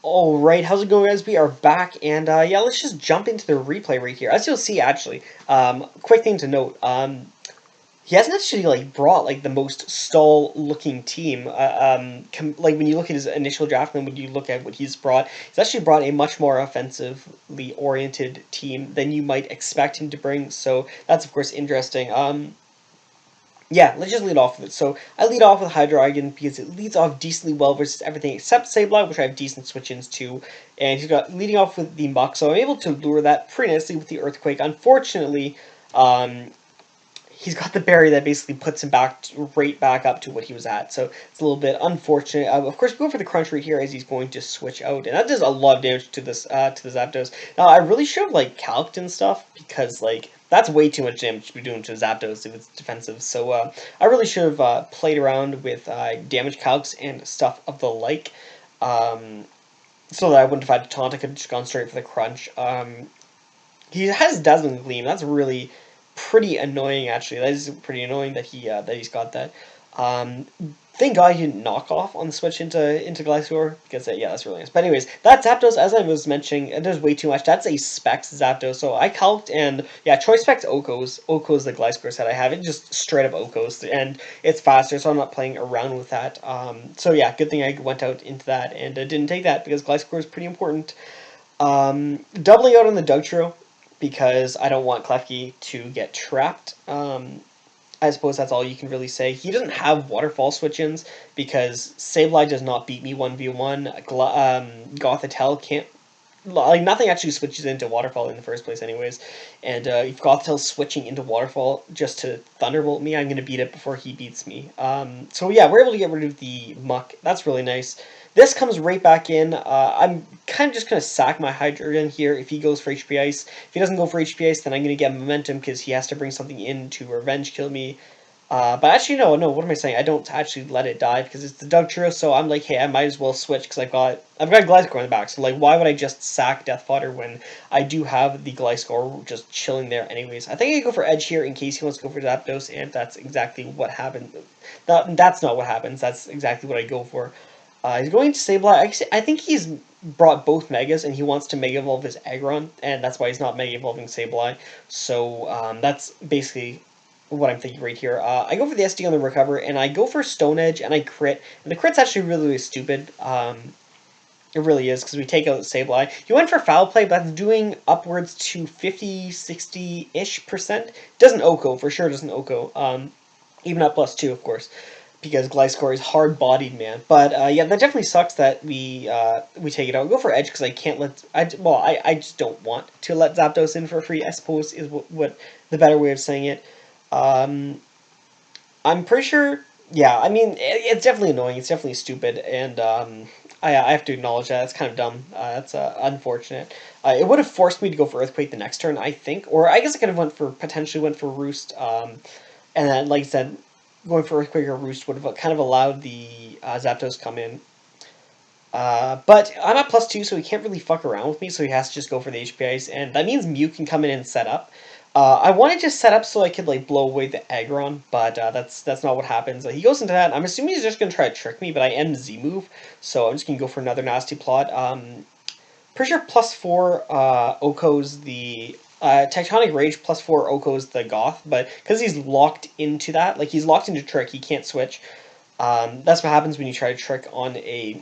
Alright, how's it going, guys? We are back, and yeah, let's just jump into the replay right here. As you'll see, actually, quick thing to note, he hasn't actually, like, brought, like, the most stall-looking team, like, when you look at his initial draft, and when you look at what he's actually brought a much more offensively oriented team than you might expect him to bring, so that's, of course, interesting. Yeah, let's just lead off with it. So I lead off with Hydreigon because it leads off decently well versus everything except Sableye, which I have decent switch-ins to. And he's got leading off with the Muck, so I'm able to lure that pretty nicely with the Earthquake. Unfortunately, he's got the berry that basically puts him right back up to what he was at. So it's a little bit unfortunate. Of course, we go for the Crunch right here as he's going to switch out, and that does a lot of damage to this to the Zapdos. Now I really should have like calced and stuff because like that's way too much damage to be doing to Zapdos if it's defensive. So I really should have played around with damage calcs and stuff of the like. So that I wouldn't have had to taunt. I could have just gone straight for the Crunch. He has Dazzling Gleam. That's really pretty annoying, actually. That is pretty annoying that he's got that. Thank God he didn't knock off on the switch into Gliscor, because yeah, that's really nice. But anyways, that Zapdos, as I was mentioning, it does way too much. That's a Specs Zapdos, so I calced, and yeah, Choice Specs Okos. Okos the Gliscor set I have. It just straight up Okos, and it's faster, so I'm not playing around with that. So yeah, good thing I went out into that, and didn't take that, because Gliscor is pretty important. Doubling out on the Dugtrio, because I don't want Klefki to get trapped. I suppose that's all you can really say. He doesn't have Waterfall switch-ins, because Sableye does not beat me 1v1. Gothitelle can't... Like, nothing actually switches into Waterfall in the first place anyways. And if Gothitelle's switching into Waterfall just to Thunderbolt me, I'm going to beat it before he beats me. So yeah, we're able to get rid of the Muck. That's really nice. This comes right back in. I'm kind of just going to sack my Hydreigon here if he goes for HP Ice. If he doesn't go for HP Ice, then I'm going to get Momentum because he has to bring something in to Revenge Kill me. But actually, no, what am I saying? I don't actually let it die because it's the Dugtrio, so I'm like, hey, I might as well switch because I've got Gliscor in the back. So like, why would I just sack Death Fodder when I do have the Gliscor just chilling there anyways? I think I go for Edge here in case he wants to go for Zapdos, and that's exactly what happened. That's not what happens. That's exactly what I go for. He's going to Sableye. I think he's brought both Megas, and he wants to Mega Evolve his Aggron, and that's why he's not Mega Evolving Sableye. So that's basically what I'm thinking right here. I go for the SD on the Recover, and I go for Stone Edge, and I crit. And the crit's actually really, really stupid. It really is, because we take out Sableye. You went for Foul Play, but that's doing upwards to 50, 60-ish%. Doesn't Oko, for sure doesn't Oko. Even at +2, of course, because Gliscor is hard-bodied, man. But yeah, that definitely sucks that we take it out. Go for Edge because I can't let I just don't want to let Zapdos in for free, I suppose is what the better way of saying it. I'm pretty sure. Yeah, I mean it's definitely annoying. It's definitely stupid, and I have to acknowledge that it's kind of dumb. That's unfortunate. It would have forced me to go for Earthquake the next turn, I think, or I guess I could have potentially went for Roost. And then, like I said, going for Earthquake or Roost would have kind of allowed the Zapdos to come in. But I'm at +2, so he can't really fuck around with me, so he has to just go for the HP Ice, and that means Mew can come in and set up. I wanted to set up so I could like blow away the Aggron, but that's not what happens. He goes into that. I'm assuming he's just going to try to trick me, but I am Z-move, so I'm just going to go for another nasty plot. Pretty sure +4 Oko's the... Tectonic Rage +4 Oko's the Goth, but because he's locked into that, like he's locked into Trick, he can't switch. That's what happens when you try to Trick on a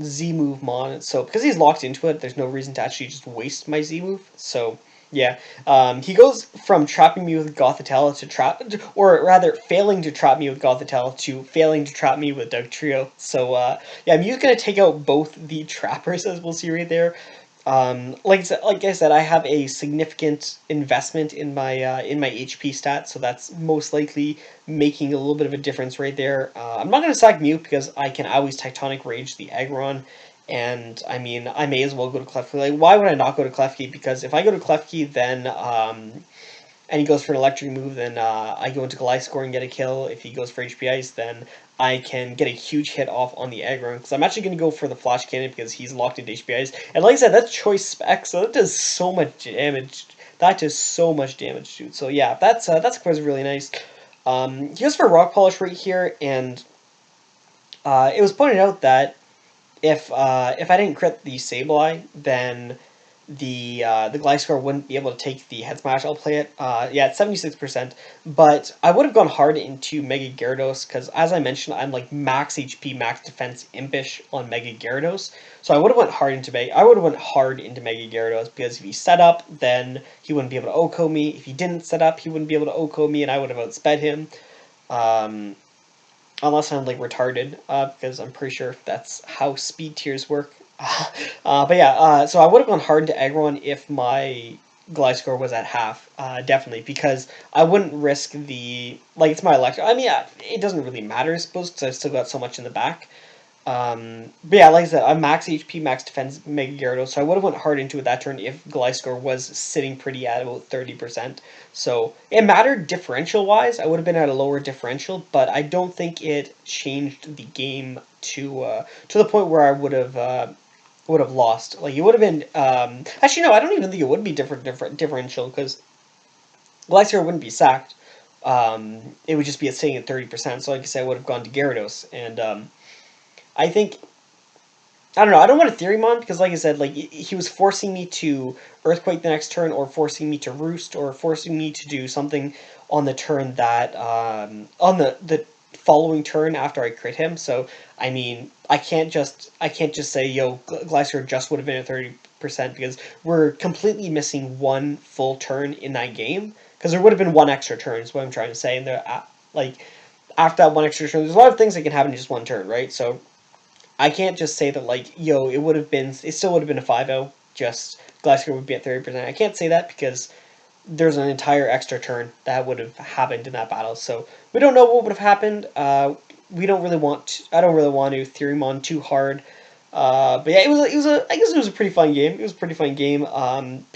Z-move mon. So because he's locked into it, there's no reason to actually just waste my Z-move. So yeah, he goes from trapping me with Gothitelle to or rather failing to trap me with Gothitelle to failing to trap me with Dugtrio. So yeah, Mew's gonna take out both the trappers, as we'll see right there. Like I said, I have a significant investment in my HP stat, so that's most likely making a little bit of a difference right there. I'm not gonna sack Mew because I can always Tectonic Rage the Aggron. And, I mean, I may as well go to Klefki. Like, why would I not go to Klefki? Because if I go to Klefki, then, and he goes for an electric move, then I go into Gliscor and get a kill. If he goes for HP Ice, then I can get a huge hit off on the Aggron. Because I'm actually going to go for the Flash Cannon because he's locked into HP Ice. And like I said, that's Choice Spec, so that does so much damage. That does so much damage, dude. So yeah, that's really nice. He goes for Rock Polish right here, and it was pointed out that if I didn't crit the Sableye, then the Gliscor wouldn't be able to take the head smash. I'll play it. Yeah, it's 76%. But I would have gone hard into Mega Gyarados because, as I mentioned, I'm like max HP, max defense, impish on Mega Gyarados. So I would have went hard into Mega Gyarados because if he set up, then he wouldn't be able to OHKO me. If he didn't set up, he wouldn't be able to OHKO me, and I would have outsped him. Unless I'm like retarded, because I'm pretty sure that's how speed tiers work. But yeah, so I would have gone hard to Aggron if my Gliscor was at half, definitely, because I wouldn't risk the, like, it's my Electro. I mean, yeah, it doesn't really matter, I suppose, because I've still got so much in the back. But yeah, like I said, I'm max HP, max defense, Mega Gyarados, so I would have went hard into it that turn if Gliscor was sitting pretty at about 30%. So it mattered differential-wise. I would have been at a lower differential, but I don't think it changed the game to the point where I would have lost. Like, it would have been actually no, I don't even think it would be differential because Gliscor wouldn't be sacked. It would just be sitting at 30%. So like I said, I would have gone to Gyarados, and I think, I don't know, I don't want to Theoremon because, like I said, like, he was forcing me to Earthquake the next turn, or forcing me to Roost, or forcing me to do something on the turn that, on the following turn after I crit him. So, I mean, I can't just say, yo, Gliscor just would have been at 30% because we're completely missing one full turn in that game. Because there would have been one extra turn, is what I'm trying to say. And like, after that one extra turn, there's a lot of things that can happen in just one turn, right? So I can't just say that, like, yo, it still would have been a 5-0, just Gliscor would be at 30%. I can't say that because there's an entire extra turn that would have happened in that battle. So we don't know what would have happened. I don't really want to Theoremon too hard. But yeah, I guess it was a pretty fun game. It was a pretty fun game.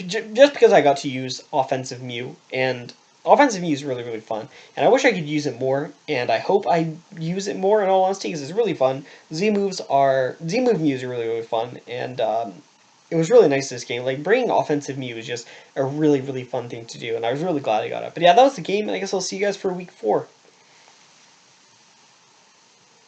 Just because I got to use offensive Mew, and offensive Mew is really, really fun. And I wish I could use it more, and I hope I use it more, in all honesty, because it's really fun. Z-Move Mews are really, really fun, and it was really nice this game. Like, bringing offensive Mew was just a really, really fun thing to do, and I was really glad I got it. But yeah, that was the game, and I guess I'll see you guys for week 4.